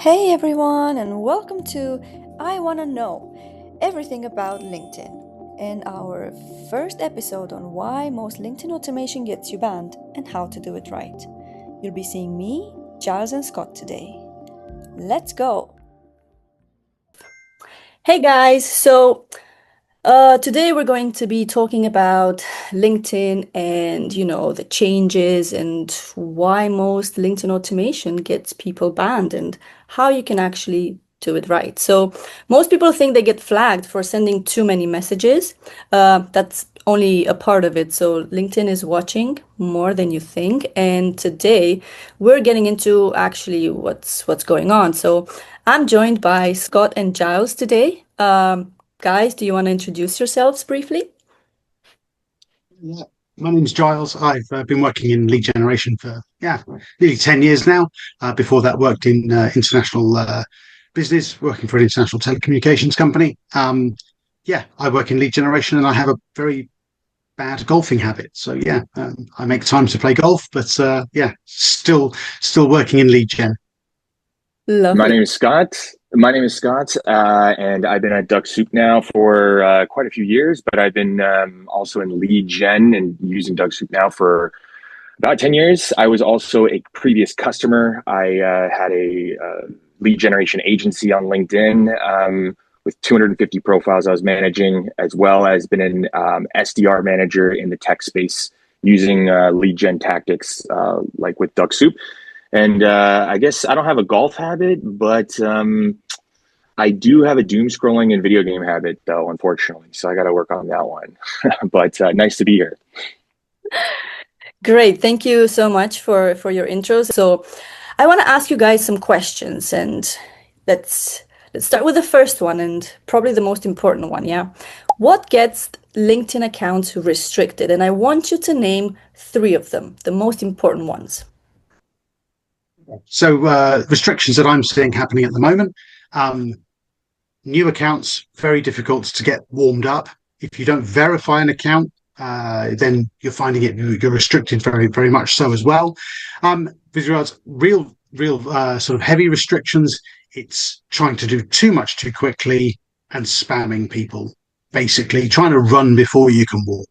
Hey everyone, and welcome to I Wanna Know Everything About LinkedIn, and our first episode on why most LinkedIn automation gets you banned and how to do it right. You'll be seeing me, Giles and Scott today. Let's go! Hey guys, today we're going to be talking about LinkedIn and the changes and why most LinkedIn automation gets people banned and how you can actually do it right. So most people think they get flagged for sending too many messages. That's only a part of it. So LinkedIn is watching more than you think. And today we're getting into actually what's going on. So I'm joined by Scott and Giles today. Guys, do you want to introduce yourselves briefly? Yeah, my name's Giles. I've been working in lead generation for nearly 10 years now. Before that, worked in international business, working for an international telecommunications company. I work in lead generation, and I have a very bad golfing habit. So I make time to play golf, but still working in lead gen. My Lovely. name is Scott. And I've been at Dux-Soup now for quite a few years. But I've been also in lead gen and using Dux-Soup now for about 10 years. I was also a previous customer. I had a lead generation agency on LinkedIn with 250 profiles I was managing, as well as been an SDR manager in the tech space using lead gen tactics like with Dux-Soup. And I guess I don't have a golf habit, but I do have a doom scrolling and video game habit, though, unfortunately. So I got to work on that one. But nice to be here. Great. Thank you so much for your intros. So I want to ask you guys some questions, and let's start with the first one and probably the most important one, yeah? What gets LinkedIn accounts restricted? And I want you to name three of them, the most important ones. So restrictions that I'm seeing happening at the moment. Um, New accounts, very difficult to get warmed up. If you don't verify an account, then you're finding you're restricted very much so as well. With regards real sort of heavy restrictions, it's trying to do too much too quickly and spamming people, basically trying to run before you can walk.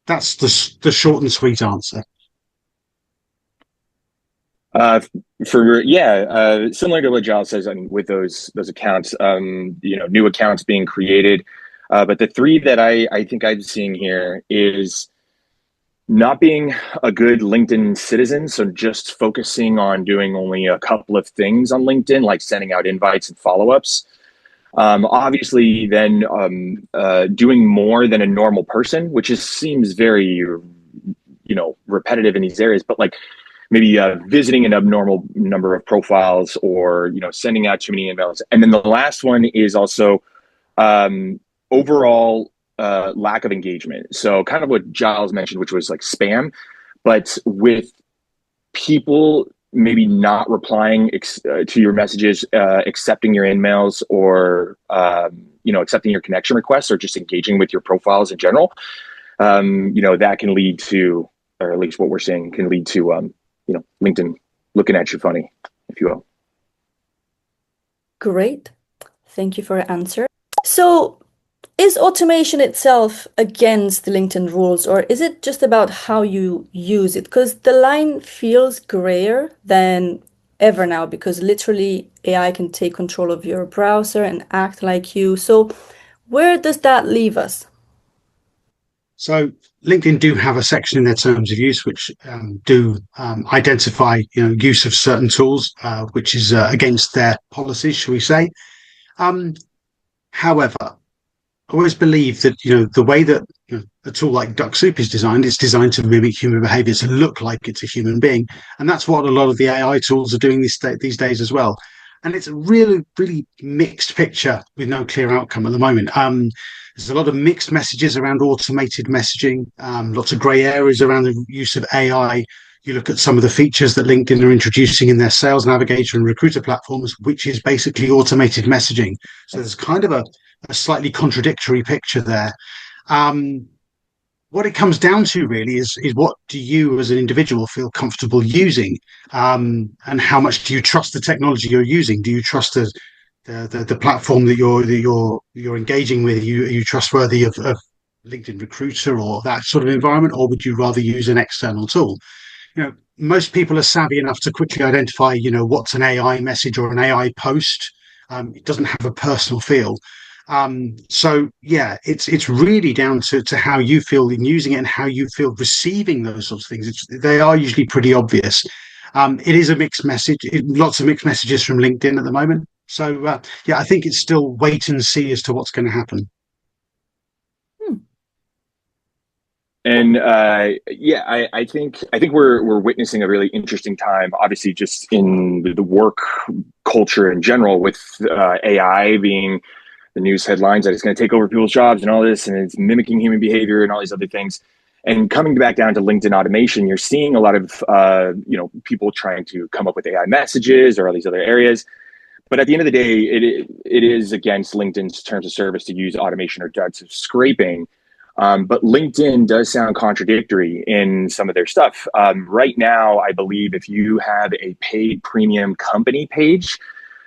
That's the short and sweet answer. Uh, Similar to what Giles says, I mean, with those accounts, new accounts being created. But the three that I think I'm seeing here is not being a good LinkedIn citizen. So just focusing on doing only a couple of things on LinkedIn, like sending out invites and follow-ups. Obviously, then doing more than a normal person, which seems very, repetitive in these areas, but like maybe visiting an abnormal number of profiles or, sending out too many emails. And then the last one is also overall lack of engagement. So kind of what Giles mentioned, which was like spam, but with people maybe not replying to your messages, accepting your emails, or accepting your connection requests, or just engaging with your profiles in general. That can lead to, or at least what we're seeing, can lead to LinkedIn looking at you funny, if you will. Great. Thank you for your answer. So, is automation itself against the LinkedIn rules, or is it just about how you use it? Because the line feels grayer than ever now, because literally AI can take control of your browser and act like you. So, where does that leave us? So LinkedIn do have a section in their terms of use which do identify use of certain tools, which is against their policies, shall we say. Um, However, I always believe that the way that a tool like Dux-Soup is designed, it's designed to mimic human behavior, to look like it's a human being, and that's what a lot of the AI tools are doing these days as well. And it's a really mixed picture with no clear outcome at the moment. There's a lot of mixed messages around automated messaging, lots of grey areas around the use of AI. You look at some of the features that LinkedIn are introducing in their sales navigator and recruiter platforms, which is basically automated messaging. So there's kind of a slightly contradictory picture there. Um, what it comes down to really is what do you as an individual feel comfortable using, and how much do you trust the technology you're using? Do you trust the platform that you're engaging with? Are you trustworthy of LinkedIn Recruiter or that sort of environment, or would you rather use an external tool? Most people are savvy enough to quickly identify, what's an AI message or an AI post. It doesn't have a personal feel. So yeah, it's really down to how you feel in using it and how you feel receiving those sorts of things. They are usually pretty obvious. It is a mixed message, lots of mixed messages from LinkedIn at the moment. So yeah, I think it's still wait and see as to what's going to happen. Hmm. And yeah, I think we're witnessing a really interesting time. Obviously, just in the work culture in general, with AI being the news headlines that it's going to take over people's jobs and all this, and it's mimicking human behavior and all these other things. And coming back down to LinkedIn automation, you're seeing a lot of people trying to come up with AI messages or all these other areas. But at the end of the day, it is against LinkedIn's terms of service to use automation or types of scraping. But LinkedIn does sound contradictory in some of their stuff. Right now, I believe if you have a paid premium company page,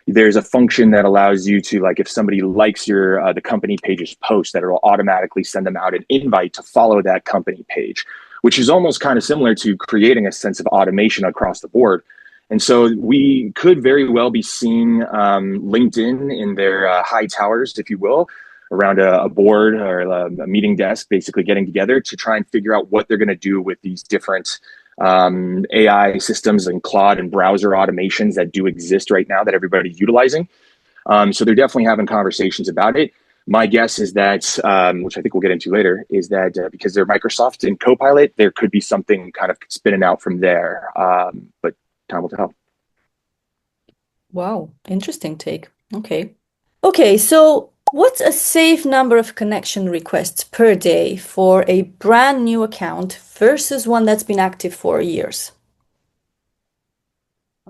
there's a function that allows you to, like, if somebody likes your the company page's post, that it will automatically send them out an invite to follow that company page, which is almost kind of similar to creating a sense of automation across the board. And so we could very well be seeing LinkedIn in their high towers, if you will, around a board or a meeting desk, basically getting together to try and figure out what they're going to do with these different AI systems and Claude and browser automations that do exist right now that everybody's utilizing. So they're definitely having conversations about it. My guess is that, which I think we'll get into later, is that because they're Microsoft and Copilot, there could be something kind of spinning out from there. But time will tell. Wow, interesting take. Okay. Okay, so what's a safe number of connection requests per day for a brand new account versus one that's been active for years?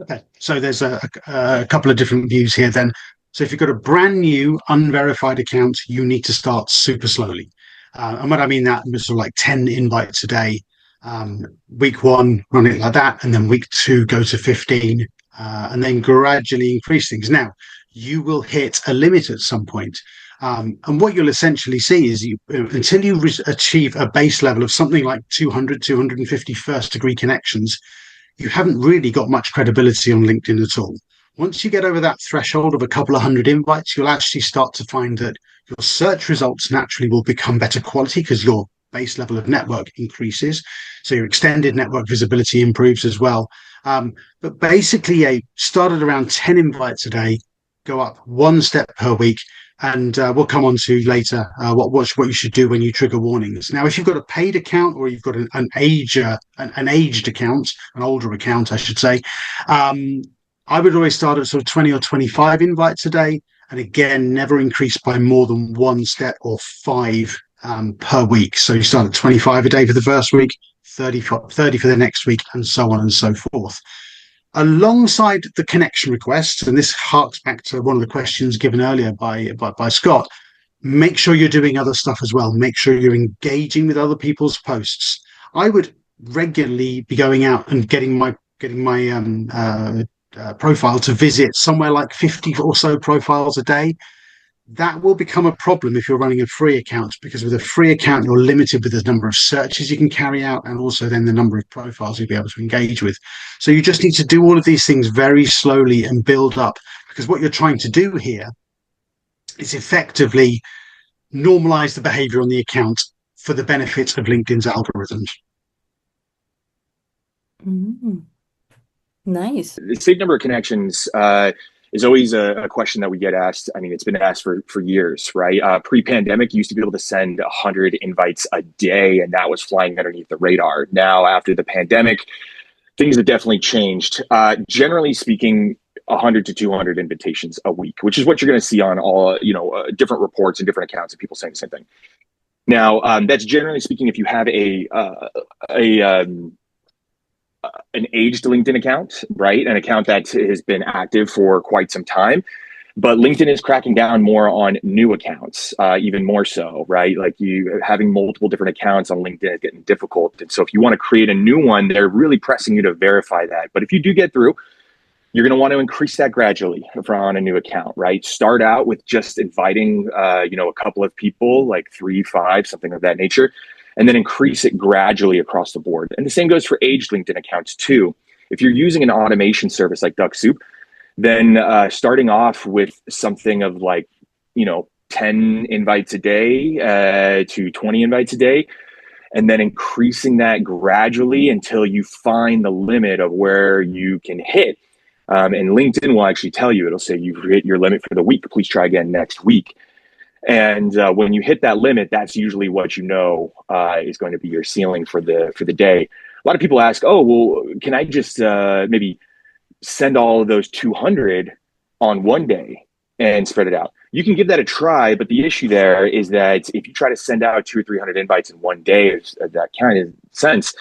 Okay, so there's a couple of different views here then. So if you've got a brand new unverified account, you need to start super slowly. And what I mean that was sort of like 10 invites a day. Week one, run it like that, and then week two, go to 15, and then gradually increase things. Now, you will hit a limit at some point. And what you'll essentially see is until you achieve a base level of something like 200, 250 first degree connections, you haven't really got much credibility on LinkedIn at all. Once you get over that threshold of a couple of hundred invites, you'll actually start to find that your search results naturally will become better quality because your base level of network increases. So your extended network visibility improves as well. But basically, start at around 10 invites a day, go up one step per week, and we'll come on to later what you should do when you trigger warnings. Now, if you've got a paid account or you've got an aged account, an older account, I should say, I would always start at sort of 20 or 25 invites a day, and again, never increase by more than one step or five per week. So you start at 25 a day for the first week, 30 for the next week, and so on and so forth. Alongside the connection requests, and this harks back to one of the questions given earlier by Scott, make sure you're doing other stuff as well. Make sure you're engaging with other people's posts. I would regularly be going out and getting my profile to visit somewhere like 50 or so profiles a day. That will become a problem if you're running a free account, because with a free account, you're limited with the number of searches you can carry out and also then the number of profiles you'll be able to engage with. So you just need to do all of these things very slowly and build up, because what you're trying to do here is effectively normalize the behavior on the account for the benefit of LinkedIn's algorithms. Mm, nice. The safe number of connections is always a question that we get asked. I mean, it's been asked for years, right? Pre-pandemic, you used to be able to send 100 invites a day, and that was flying underneath the radar. Now, after the pandemic, things have definitely changed. Generally speaking, 100 to 200 invitations a week, which is what you're going to see on all different reports and different accounts of people saying the same thing. Now, that's generally speaking if you have an aged LinkedIn account, right? An account that has been active for quite some time. But LinkedIn is cracking down more on new accounts, even more so, right? Like you having multiple different accounts on LinkedIn is getting difficult. And so if you want to create a new one, they're really pressing you to verify that. But if you do get through, you're going to want to increase that gradually on a new account, right? Start out with just inviting, a couple of people, like 3, 5, something of that nature, and then increase it gradually across the board. And the same goes for aged LinkedIn accounts too. If you're using an automation service like Dux-Soup, then starting off with something of like, 10 invites a day to 20 invites a day, and then increasing that gradually until you find the limit of where you can hit. And LinkedIn will actually tell you, it'll say you've hit your limit for the week. Please try again next week. And when you hit that limit, that's usually what is going to be your ceiling for the day. A lot of people ask, oh, well, can I just maybe send all of those 200 on one day and spread it out? You can give that a try, but the issue there is that if you try to send out 200 or 300 invites in one day, of that kind of sense,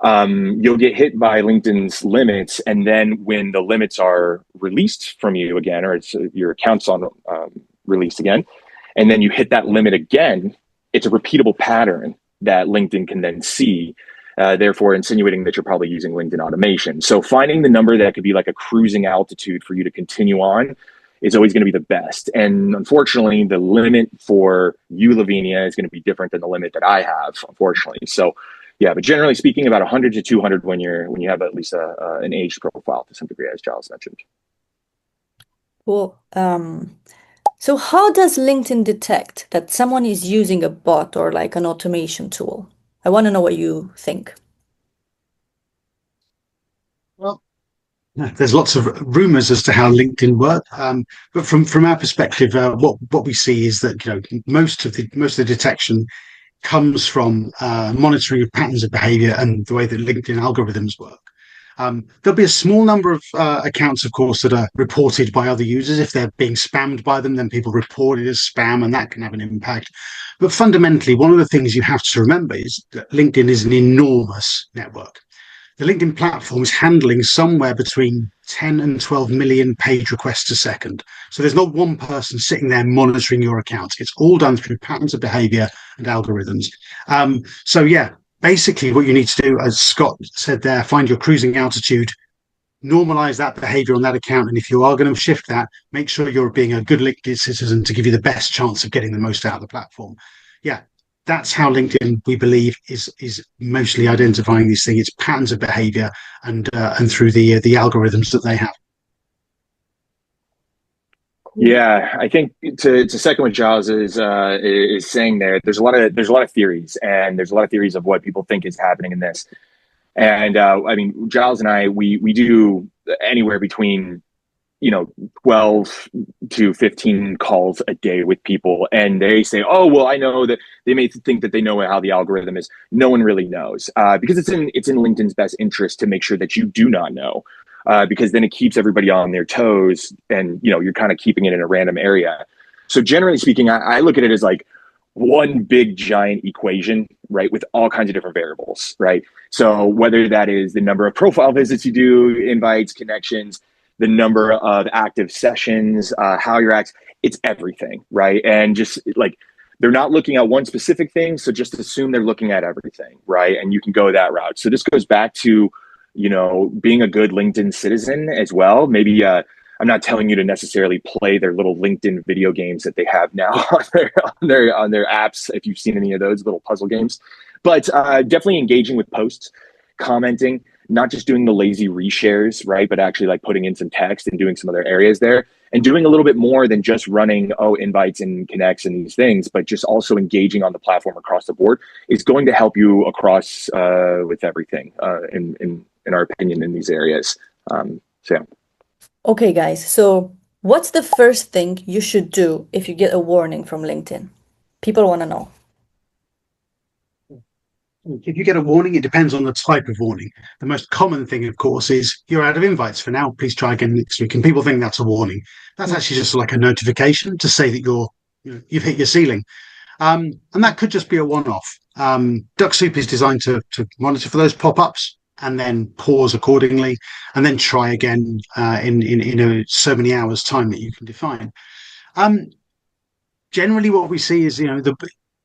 you'll get hit by LinkedIn's limits. And then when the limits are released from you again, or your account's on released again, and then you hit that limit again, it's a repeatable pattern that LinkedIn can then see, therefore insinuating that you're probably using LinkedIn automation. So finding the number that could be like a cruising altitude for you to continue on is always going to be the best. And unfortunately, the limit for you, Lavinia, is going to be different than the limit that I have, unfortunately. So yeah, but generally speaking, about 100 to 200 when you have at least an age profile to some degree, as Giles mentioned. Cool. So how does LinkedIn detect that someone is using a bot or like an automation tool? I want to know what you think. Well, there's lots of rumors as to how LinkedIn work, but from our perspective, what we see is that most of the detection comes from monitoring of patterns of behavior and the way that LinkedIn algorithms work. There'll be a small number of accounts, of course, that are reported by other users. If they're being spammed by them, then people report it as spam, and that can have an impact. But fundamentally, one of the things you have to remember is that LinkedIn is an enormous network. The LinkedIn platform is handling somewhere between 10 and 12 million page requests a second. So there's not one person sitting there monitoring your account. It's all done through patterns of behavior and algorithms. So yeah, basically what you need to do, as Scott said there, find your cruising altitude, normalize that behavior on that account. And if you are going to shift that, make sure you're being a good LinkedIn citizen to give you the best chance of getting the most out of the platform. Yeah. That's how LinkedIn, we believe, is mostly identifying these things. It's patterns of behavior and through the algorithms that they have. Yeah, I think to second what Giles is saying there, there's a lot of theories, and there's a lot of theories of what people think is happening in this. And I mean, Giles and I, we do anywhere between 12 to 15 calls a day with people, and they say, oh, well, I know that they may think that they know how the algorithm is. No one really knows, because it's in LinkedIn's best interest to make sure that you do not know, because then it keeps everybody on their toes, and you're kind of keeping it in a random area. So generally speaking, I look at it as like one big giant equation, right, with all kinds of different variables, right? So whether that is the number of profile visits you do, invites, connections, the number of active sessions, how you're acting, it's everything, right? And just like, they're not looking at one specific thing, so just assume they're looking at everything, right? And you can go that route. So this goes back to, being a good LinkedIn citizen as well. Maybe I'm not telling you to necessarily play their little LinkedIn video games that they have now on their apps, if you've seen any of those little puzzle games, but definitely engaging with posts, commenting, not just doing the lazy reshares, right? But actually like putting in some text and doing some other areas there, and doing a little bit more than just running, invites and connects and these things, but just also engaging on the platform across the board is going to help you across with everything, in our opinion, in these areas. So yeah. Okay, guys. So what's the first thing you should do if you get a warning from LinkedIn? People want to know. If you get a warning, it depends on the type of warning. The most common thing, of course, is you're out of invites for now. Please try again next week. And people think that's a warning. That's actually just like a notification to say that you've hit your ceiling. And that could just be a one-off. Dux-Soup is designed to monitor for those pop-ups. and then pause accordingly, and then try again in so many hours time that you can define. Um, Generally, what we see is,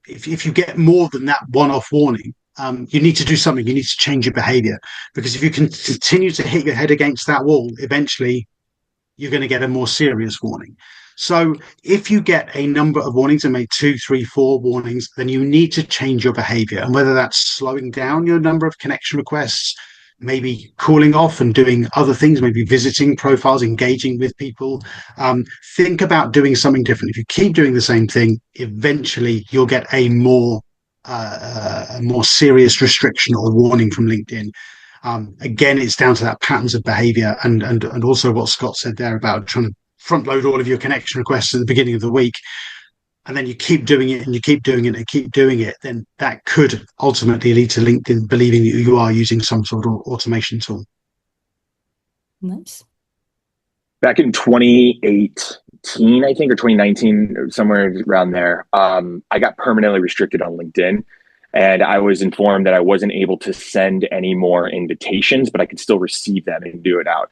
if you get more than that one-off warning, you need to do something. You need to change your behavior, because if you can continue to hit your head against that wall, eventually you're going to get a more serious warning. So if you get a number of warnings, and make 2, 3, 4 warnings, then you need to change your behavior. And whether that's slowing down your number of connection requests, maybe cooling off and doing other things, maybe visiting profiles, engaging with people, think about doing something different. If you keep doing the same thing, eventually you'll get a more serious restriction or warning from LinkedIn. Again, it's down to that patterns of behavior, and also what Scott said there about trying to front load all of your connection requests at the beginning of the week, and then you keep doing it and you keep doing it and keep doing it, then that could ultimately lead to LinkedIn believing that you are using some sort of automation tool. Nice. Back in 2018, I think, or 2019, or somewhere around there, I got permanently restricted on LinkedIn. And I was informed that I wasn't able to send any more invitations, but I could still receive them and do it out.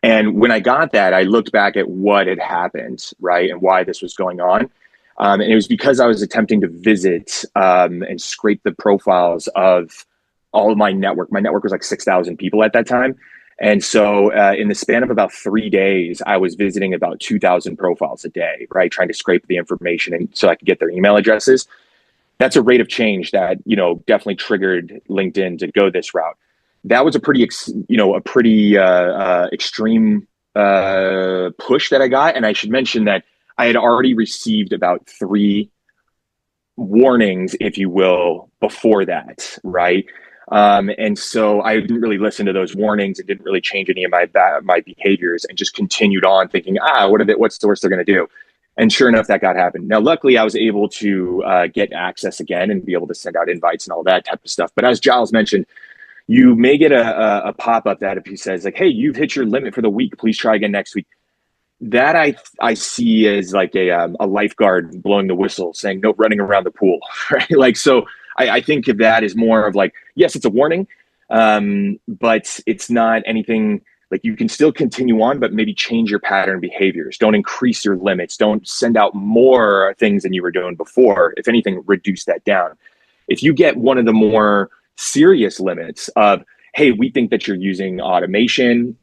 And when I got that, I looked back at what had happened, right, and why this was going on. And it was because I was attempting to visit and scrape the profiles of all of my network. My network was like 6,000 people at that time. And so in the span of about 3 days, I was visiting about 2,000 profiles a day, right, trying to scrape the information and so I could get their email addresses. That's a rate of change that, definitely triggered LinkedIn to go this route. That was a pretty extreme push that I got. And I should mention that I had already received about 3 warnings, if you will, before that, right? And so I didn't really listen to those warnings. It didn't really change any of my behaviors, and just continued on thinking, what's the worst they're going to do? And sure enough, that happened. Now, luckily, I was able to get access again and be able to send out invites and all that type of stuff. But as Giles mentioned, you may get a pop-up that if he says like, hey, you've hit your limit for the week, please try again next week. That I see as like a lifeguard blowing the whistle saying no running around the pool, right? Like, so I think of that as more of like, yes, it's a warning, but it's not anything. Like, you can still continue on, but maybe change your pattern behaviors. Don't increase your limits. Don't send out more things than you were doing before. If anything, reduce that down. If you get one of the more serious limits of, hey, we think that you're using automation,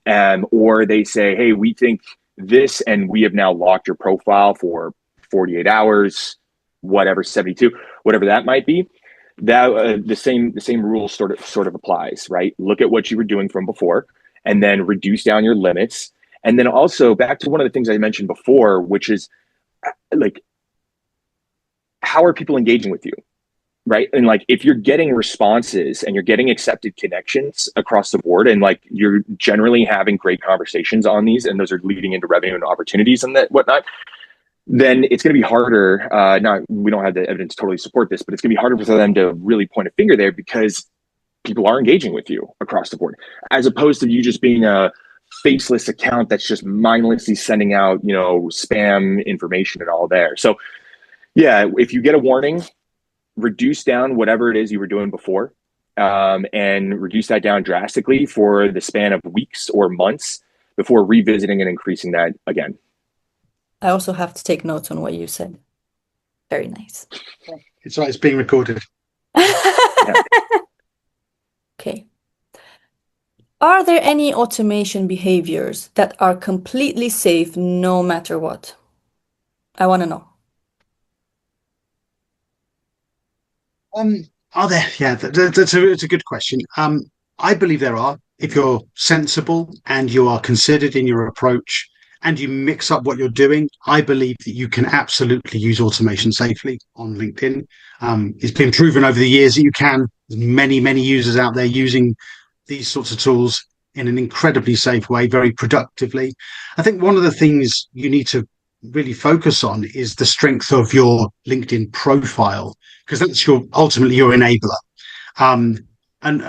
or they say, hey, we think this, and we have now locked your profile for 48 hours, whatever, 72, whatever that might be, that the same rule sort of applies, right? Look at what you were doing from before, and then reduce down your limits. And then also back to one of the things I mentioned before, which is like, how are people engaging with you, right? And like, if you're getting responses and you're getting accepted connections across the board, and like you're generally having great conversations on these, and those are leading into revenue and opportunities and that whatnot, then it's going to be harder. We don't have the evidence to totally support this, but it's going to be harder for them to really point a finger there, because people are engaging with you across the board, as opposed to you just being a faceless account that's just mindlessly sending out, spam information and all there. So yeah, if you get a warning, reduce down whatever it is you were doing before, and reduce that down drastically for the span of weeks or months before revisiting and increasing that again. I also have to take notes on what you said. Very nice. It's being recorded. Yeah. Okay. Are there any automation behaviors that are completely safe no matter what? I want to know. Are there? Yeah, it's a good question. I believe there are. If you're sensible and you are considered in your approach, and you mix up what you're doing, I believe that you can absolutely use automation safely on LinkedIn. It's been proven over the years that you can. There's many users out there using these sorts of tools in an incredibly safe way, very productively. I think one of the things you need to really focus on is the strength of your LinkedIn profile, because that's ultimately your enabler. And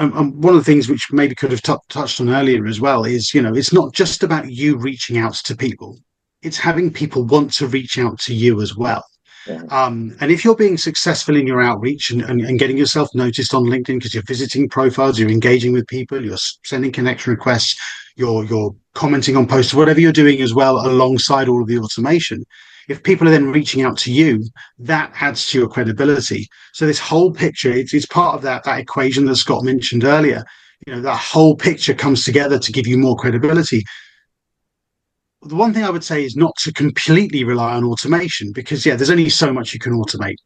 one of the things which maybe could have touched on earlier as well is, it's not just about you reaching out to people. It's having people want to reach out to you as well. Mhm. And if you're being successful in your outreach and getting yourself noticed on LinkedIn because you're visiting profiles, you're engaging with people, you're sending connection requests, you're commenting on posts, whatever you're doing as well alongside all of the automation. If people are then reaching out to you, that adds to your credibility. So this whole picture, it's part of that equation that Scott mentioned earlier. That whole picture comes together to give you more credibility. The one thing I would say is not to completely rely on automation because, yeah, there's only so much you can automate.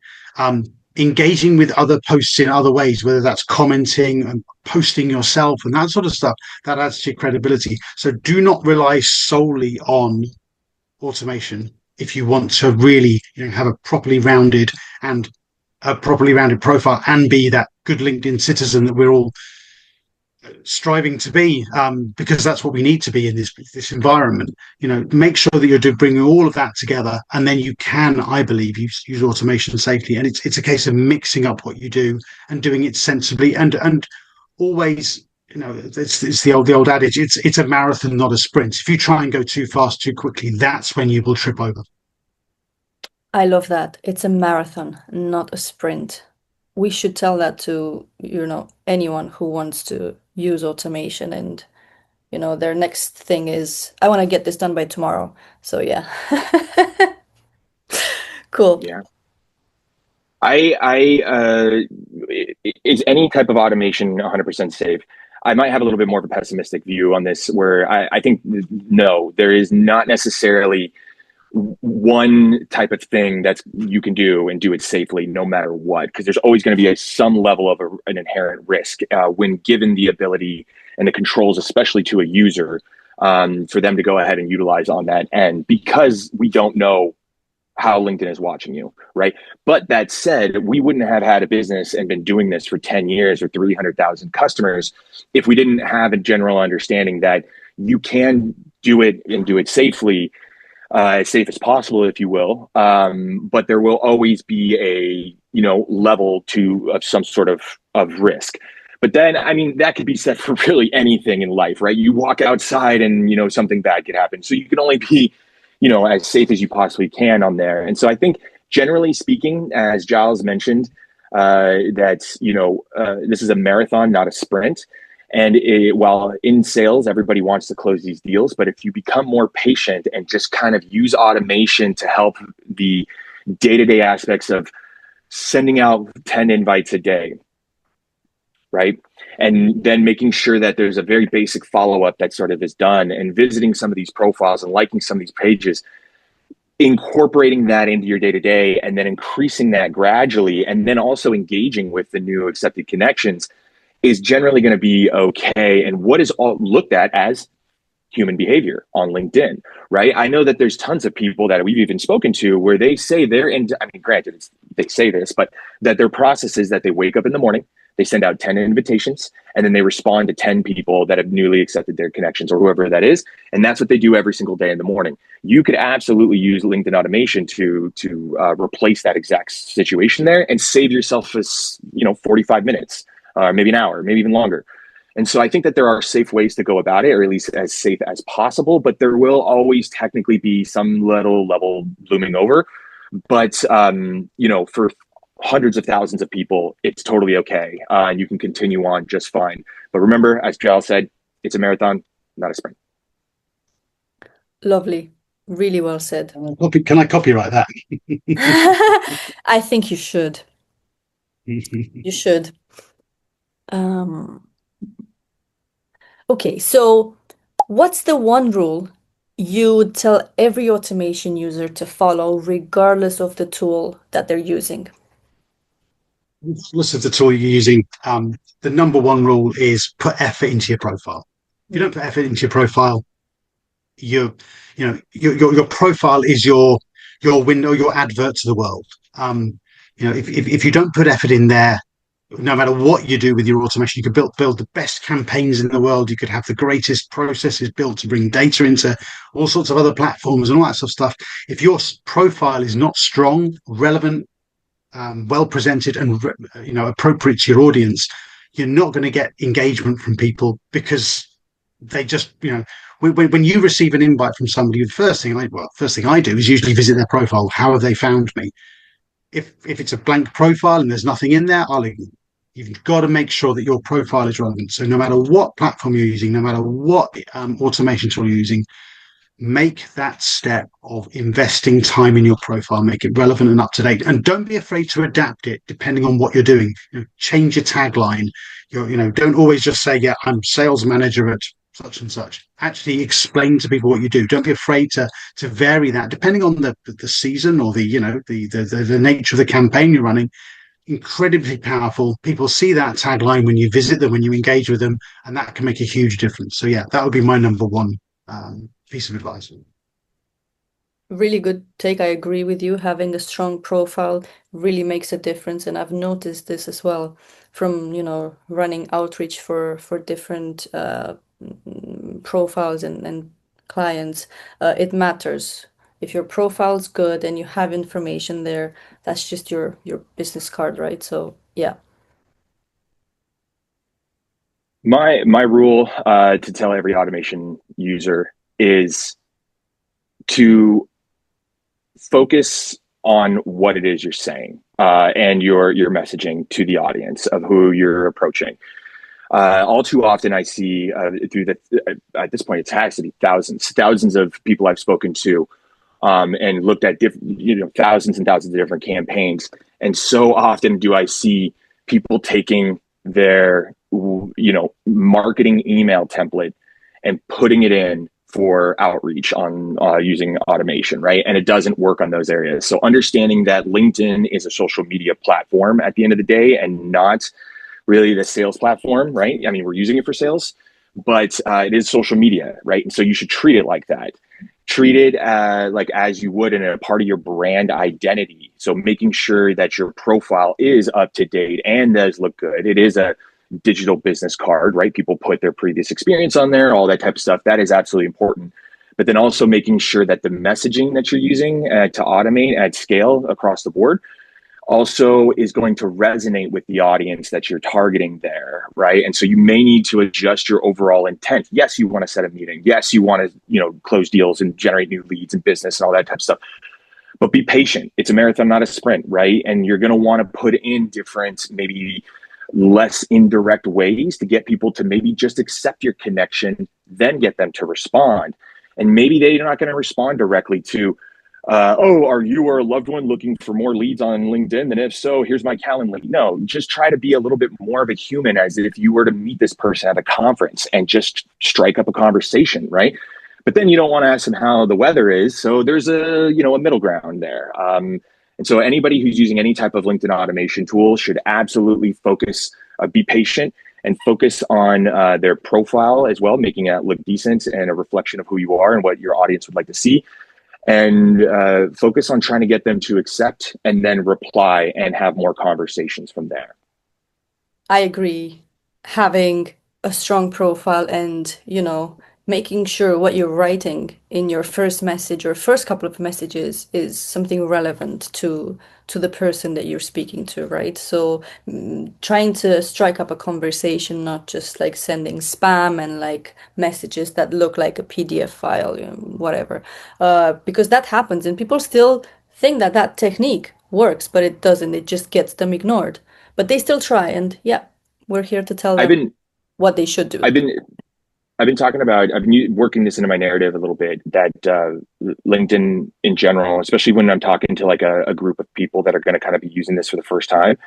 Engaging with other posts in other ways, whether that's commenting and posting yourself and that sort of stuff, that adds to your credibility. So do not rely solely on automation if you want to really have a properly rounded profile and be that good LinkedIn citizen that we're all striving to be, because that's what we need to be in this environment. Make sure that you're bringing all of that together, and then you can, I believe, use automation safely. And it's a case of mixing up what you do and doing it sensibly, and always. It's the old adage. It's a marathon, not a sprint. If you try and go too fast, too quickly, that's when you will trip over. I love that. It's a marathon, not a sprint. We should tell that to, anyone who wants to use automation and, their next thing is, I want to get this done by tomorrow. So yeah. Cool. Yeah. Is any type of automation 100% safe? I might have a little bit more of a pessimistic view on this, where I think no, there is not necessarily one type of thing that you can do and do it safely no matter what, because there's always going to be some level of an inherent risk when given the ability and the controls, especially to a user, for them to go ahead and utilize on that end, because we don't know how LinkedIn is watching you, right? But that said, we wouldn't have had a business and been doing this for 10 years or 300,000 customers if we didn't have a general understanding that you can do it and do it safely, as safe as possible, if you will. But there will always be a level of some sort of risk. But then, I mean, that could be said for really anything in life, right? You walk outside and something bad could happen. So you can only be as safe as you possibly can on there. And so I think, generally speaking, as Giles mentioned, that this is a marathon, not a sprint. And while in sales, everybody wants to close these deals, but if you become more patient and just kind of use automation to help the day-to-day aspects of sending out 10 invites a day, right? And then making sure that there's a very basic follow-up that sort of is done, and visiting some of these profiles and liking some of these pages, incorporating that into your day-to-day, and then increasing that gradually, and then also engaging with the new accepted connections is generally going to be okay. And what is all looked at as human behavior on LinkedIn, right? I know that there's tons of people that we've even spoken to where they say granted, they say this, but that their process is that they wake up in the morning, they send out 10 invitations, and then they respond to 10 people that have newly accepted their connections, or whoever that is. And that's what they do every single day in the morning. You could absolutely use LinkedIn automation to replace that exact situation there and save yourself 45 minutes, maybe an hour, maybe even longer. And so I think that there are safe ways to go about it, or at least as safe as possible, but there will always technically be some little level looming over. But, for hundreds of thousands of people, it's totally okay. And you can continue on just fine. But remember, as Giles said, it's a marathon, not a sprint. Lovely. Really well said. Can I copyright that? I think you should. You should. Okay, so what's the one rule you would tell every automation user to follow, regardless of the tool that they're using? Regardless of the tool you're using, the number one rule is put effort into your profile. If you don't put effort into your profile, your profile is your window, your advert to the world. If you don't put effort in there, no matter what you do with your automation, you could build the best campaigns in the world. You could have the greatest processes built to bring data into all sorts of other platforms and all that sort of stuff. If your profile is not strong, relevant, well presented, and appropriate to your audience, you're not going to get engagement from people, because they just when you receive an invite from somebody, the first thing I do is usually visit their profile. How have they found me? if it's a blank profile and there's nothing in there, I'll ignore. You've got to make sure that your profile is relevant. So no matter what platform you're using, no matter what automation tool you're using, make that step of investing time in your profile, make it relevant and up to date, and don't be afraid to adapt it depending on what you're doing. Change your tagline. Don't always just say, yeah, I'm sales manager at such and such. Actually explain to people what you do. Don't be afraid to vary that depending on the season or the nature of the campaign you're running. Incredibly powerful. People see that tagline when you visit them, when you engage with them, and that can make a huge difference. So yeah, that would be my number one piece of advice. Really good take. I agree with you. Having a strong profile really makes a difference, and I've noticed this as well from, running outreach for different profiles and clients. It matters. If your profile's good and you have information there, that's just your business card, right? So yeah. My rule to tell every automation user is to focus on what it is you're saying and your messaging to the audience of who you're approaching. All too often, I see through at this point, it has to be thousands of people I've spoken to and looked at thousands and thousands of different campaigns. And so often do I see people taking their, marketing email template and putting it in for outreach on using automation, right? And it doesn't work on those areas. So understanding that LinkedIn is a social media platform at the end of the day and not really the sales platform, right? I mean, we're using it for sales, but it is social media, right? And so you should treat it like that. Treat it like as you would in a part of your brand identity. So making sure that your profile is up to date and does look good. It is a digital business card, right? People put their previous experience on there, all that type of stuff. That is absolutely important. But then also making sure that the messaging that you're using to automate at scale across the board also is going to resonate with the audience that you're targeting there, right? And so you may need to adjust your overall intent. Yes, you want to set a meeting. Yes, you want to, close deals and generate new leads and business and all that type of stuff. But be patient. It's a marathon, not a sprint, right? And you're going to want to put in different, maybe less indirect ways to get people to maybe just accept your connection, then get them to respond. And maybe they're not going to respond directly to, are you or a loved one looking for more leads on LinkedIn? And if so, here's my calendar. No, just try to be a little bit more of a human, as if you were to meet this person at a conference and just strike up a conversation, right? But then you don't want to ask them how the weather is. So there's a middle ground there. And so anybody who's using any type of LinkedIn automation tool should absolutely focus, be patient, and focus on their profile as well, making it look decent and a reflection of who you are and what your audience would like to see. And focus on trying to get them to accept and then reply and have more conversations from there. I agree. Having a strong profile and, making sure what you're writing in your first message or first couple of messages is something relevant to the person that you're speaking to, right? So trying to strike up a conversation, not just like sending spam and like messages that look like a PDF file, whatever. Because that happens and people still think that that technique works, but it doesn't. It just gets them ignored. But they still try, and yeah, we're here to tell I've them been what they should do. I've been talking about, I've been working this into my narrative a little bit, that LinkedIn in general, especially when I'm talking to like a group of people that are going to kind of be using this for the first time,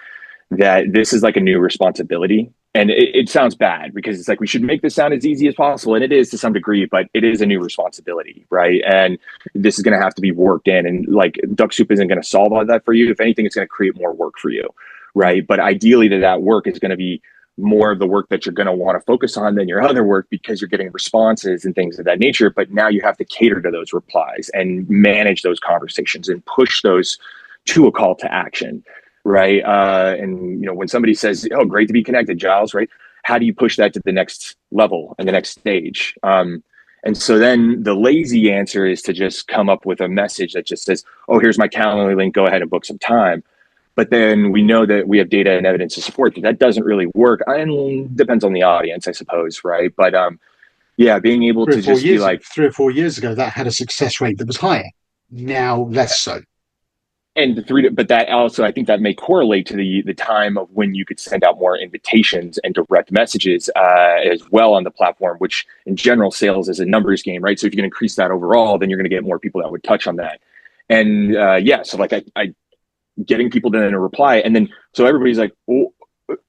that this is like a new responsibility. And it sounds bad because it's like, we should make this sound as easy as possible. And it is to some degree, but it is a new responsibility, right? And this is going to have to be worked in. And like Dux-Soup isn't going to solve all that for you. If anything, it's going to create more work for you, right? But ideally that work is going to be more of the work that you're going to want to focus on than your other work, because you're getting responses and things of that nature. But now you have to cater to those replies and manage those conversations and push those to a call to action, right? And when somebody says, "Oh, great to be connected, Giles," right? How do you push that to the next level and the next stage? And so then the lazy answer is to just come up with a message that just says, "Oh, here's my calendar link. Go ahead and book some time." But then we know that we have data and evidence to support that that doesn't really work. And depends on the audience, I suppose, right? But yeah, being able to just be like 3 or 4 years ago, that had a success rate that was higher. Now less so. and the three, but that also, I think that may correlate to the time of when you could send out more invitations and direct messages as well on the platform, which in general sales is a numbers game, right? So if you can increase that overall, then you're going to get more people that would touch on that. And yeah, so like I getting people to then reply, and then so everybody's like, oh,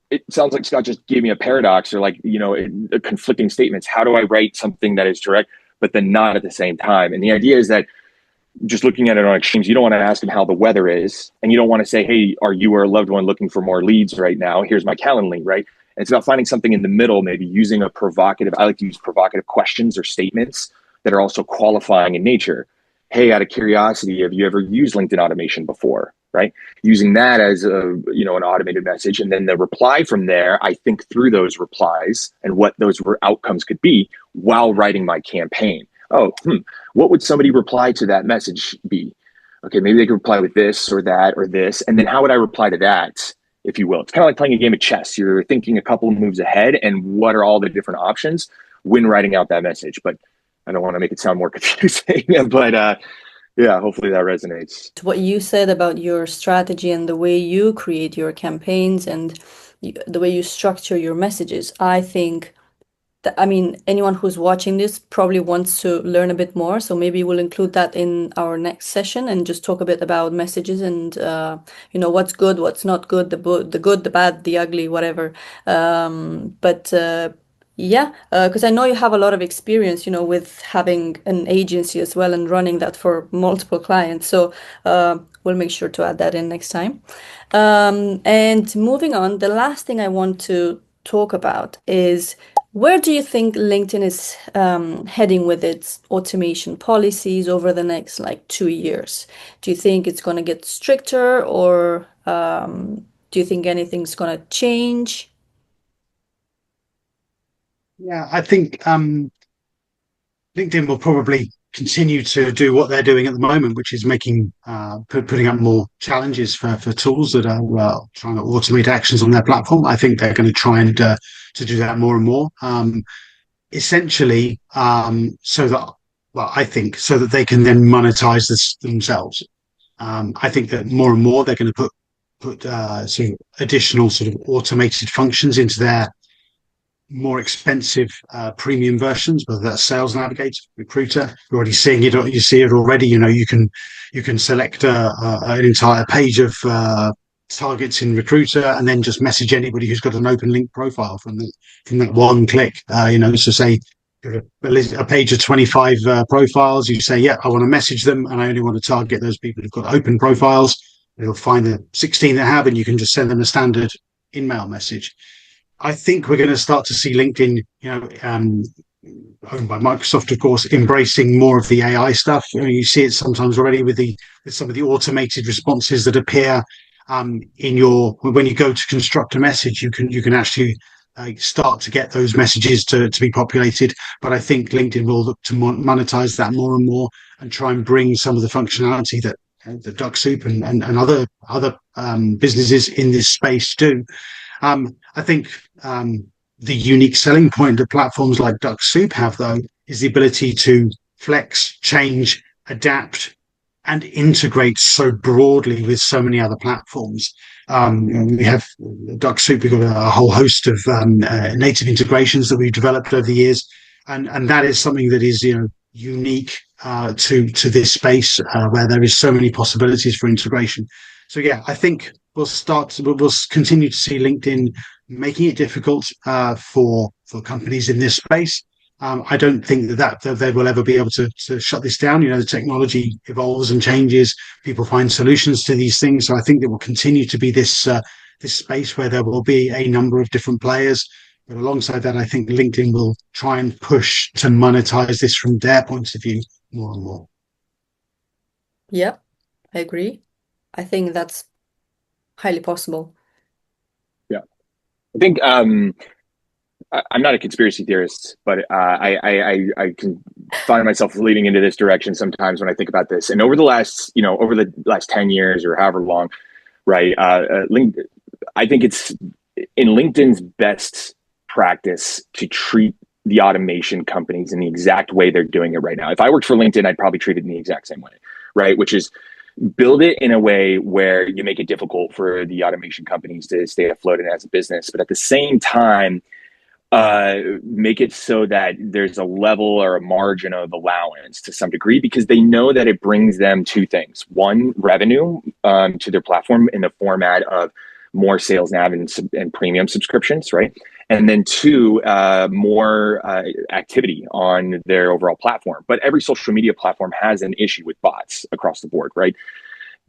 it sounds like Scott just gave me a paradox, or like, you know, conflicting statements. How do I write something that is direct but then not at the same time? And the idea is that just looking at it on extremes, you don't want to ask them how the weather is, and you don't want to say, hey, are you or a loved one looking for more leads right now? Here's my Calendly, right? And it's about finding something in the middle, maybe using a provocative, I like to use provocative questions or statements that are also qualifying in nature. Hey, out of curiosity, have you ever used LinkedIn automation before? Right? Using that as a, you know, an automated message, and then the reply from there, I think through those replies and what those outcomes could be while writing my campaign. Oh, what would somebody reply to that message be? Okay, maybe they could reply with this or that or this. And then how would I reply to that, if you will? It's kind of like playing a game of chess. You're thinking a couple of moves ahead and what are all the different options when writing out that message. But I don't want to make it sound more confusing, but yeah, hopefully that resonates. What you said about your strategy and the way you create your campaigns and the way you structure your messages, I think I mean, anyone who's watching this probably wants to learn a bit more. So maybe we'll include that in our next session and just talk a bit about messages and, you know, what's good, what's not good, the good, the bad, the ugly, whatever. But yeah, because I know you have a lot of experience, you know, with having an agency as well and running that for multiple clients. So we'll make sure to add that in next time. And moving on, the last thing I want to talk about is where do you think LinkedIn is heading with its automation policies over the next like 2 years? Do you think it's going to get stricter, or do you think anything's going to change? Yeah, I think LinkedIn will probably continue to do what they're doing at the moment, which is putting up more challenges for tools that are trying to automate actions on their platform. I think they're going to try and to do that more and more. Essentially, so that I think so that they can then monetize this themselves. I think that more and more they're going to put sort of additional sort of automated functions into their more expensive premium versions, whether that's Sales Navigator, Recruiter. You're already seeing it. You see it already. You know, you can select an entire page of targets in Recruiter and then just message anybody who's got an open link profile from that one click. You know, so say a page of 25 profiles. You say, yeah, I want to message them, and I only want to target those people who've got open profiles. It'll find the 16 that have, and you can just send them a standard in-mail message. I think we're going to start to see LinkedIn, you know, owned by Microsoft, of course, embracing more of the AI stuff. You know, you see it sometimes already with some of the automated responses that appear in your when you go to construct a message. You can actually start to get those messages to be populated. But I think LinkedIn will look to monetize that more and more and try and bring some of the functionality that the Dux-Soup and other businesses in this space do. I think the unique selling point that platforms like Dux-Soup have, though, is the ability to flex, change, adapt, and integrate so broadly with so many other platforms. We have Dux-Soup, we've got a whole host of native integrations that we've developed over the years, and that is something that is, you know, unique to this space where there is so many possibilities for integration. So yeah, I think we'll continue to see LinkedIn making it difficult for companies in this space. I don't think that they will ever be able to shut this down. You know, the technology evolves and changes. People find solutions to these things. So I think there will continue to be this space where there will be a number of different players. But alongside that, I think LinkedIn will try and push to monetize this from their point of view more and more. Yeah, I agree. I think that's highly possible. Yeah, I think I'm not a conspiracy theorist, but I can find myself leading into this direction sometimes when I think about this. And over the last 10 years or however long, right? I think it's in LinkedIn's best practice to treat the automation companies in the exact way they're doing it right now. If I worked for LinkedIn, I'd probably treat it in the exact same way, right? Which is build it in a way where you make it difficult for the automation companies to stay afloat and as a business, but at the same time, make it so that there's a level or a margin of allowance to some degree, because they know that it brings them two things. One, revenue to their platform in the format of more sales nav and premium subscriptions, right? And then two, more activity on their overall platform. But every social media platform has an issue with bots across the board, right?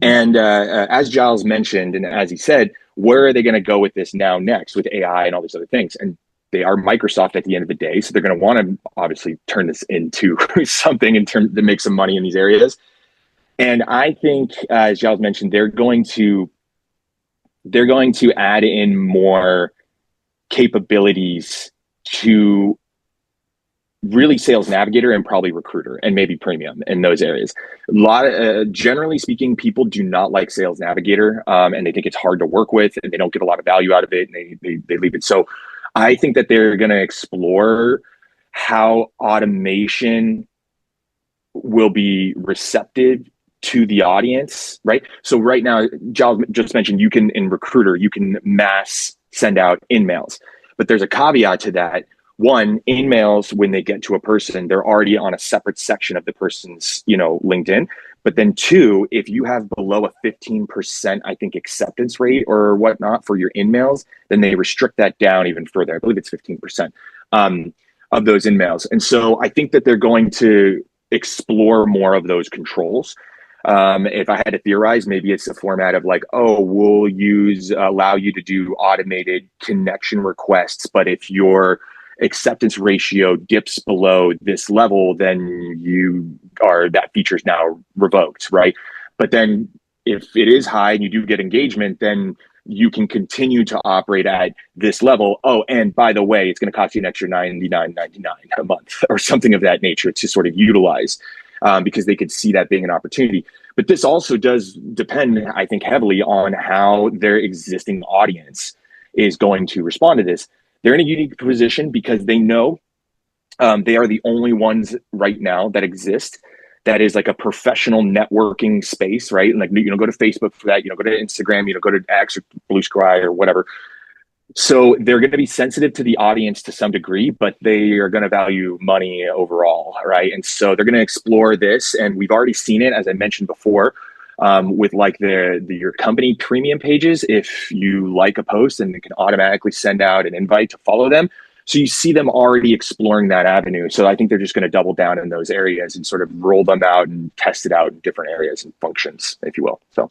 And as Giles mentioned, and as he said, where are they going to go with this now next with AI and all these other things? And they are Microsoft at the end of the day, so they're going to want to obviously turn this into something in terms to make some money in these areas. And I think, as Giles mentioned, they're going to add in more capabilities to really Sales Navigator and probably Recruiter and maybe Premium in those areas. A lot of, generally speaking, people do not like Sales Navigator, and they think it's hard to work with, and they don't get a lot of value out of it, and they leave it. So I think that they're going to explore how automation will be receptive to the audience, right? So right now, Giles just mentioned you can, in Recruiter, you can mass send out in-mails, but there's a caveat to that. One, in-mails, when they get to a person, they're already on a separate section of the person's, LinkedIn. But then two, if you have below a 15%, I think, acceptance rate or whatnot for your in-mails, then they restrict that down even further. I believe it's 15% of those in-mails. And so I think that they're going to explore more of those controls. If I had to theorize, maybe it's a format of like, oh, we'll allow you to do automated connection requests, but if your acceptance ratio dips below this level, then that feature is now revoked, right? But then if it is high and you do get engagement, then you can continue to operate at this level. Oh, and by the way, it's going to cost you an extra $99.99 a month or something of that nature to sort of utilize, because they could see that being an opportunity. But this also does depend, I think, heavily on how their existing audience is going to respond to this. They're in a unique position because they know they are the only ones right now that exist that is like a professional networking space, right? And like, go to Facebook for that, go to Instagram, go to X or Blue Sky or whatever. So they're going to be sensitive to the audience to some degree, but they are going to value money overall, right? And so they're going to explore this, and we've already seen it, as I mentioned before, with like your company premium pages. If you like a post, and it can automatically send out an invite to follow them. So you see them already exploring that avenue. So I think they're just going to double down in those areas and sort of roll them out and test it out in different areas and functions, if you will. So,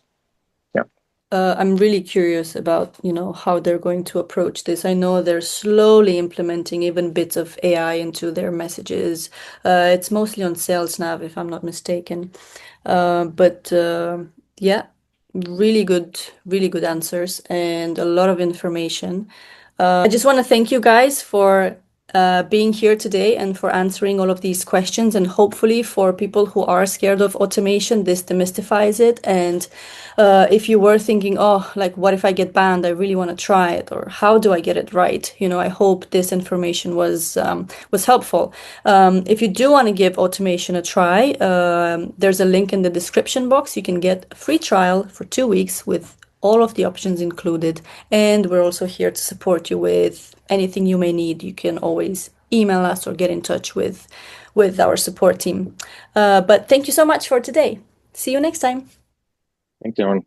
yeah. I'm really curious about, how they're going to approach this. I know they're slowly implementing even bits of AI into their messages. It's mostly on Sales Nav, if I'm not mistaken. But yeah, really good answers and a lot of information. I just want to thank you guys for being here today and for answering all of these questions. And hopefully for people who are scared of automation, this demystifies it. And if you were thinking, oh, like, what if I get banned? I really want to try it. Or how do I get it right? I hope this information was helpful. If you do want to give automation a try, there's a link in the description box. You can get a free trial for 2 weeks with all of the options included. And we're also here to support you with anything you may need. You can always email us or get in touch with our support team. But thank you so much for today. See you next time. Thanks, everyone.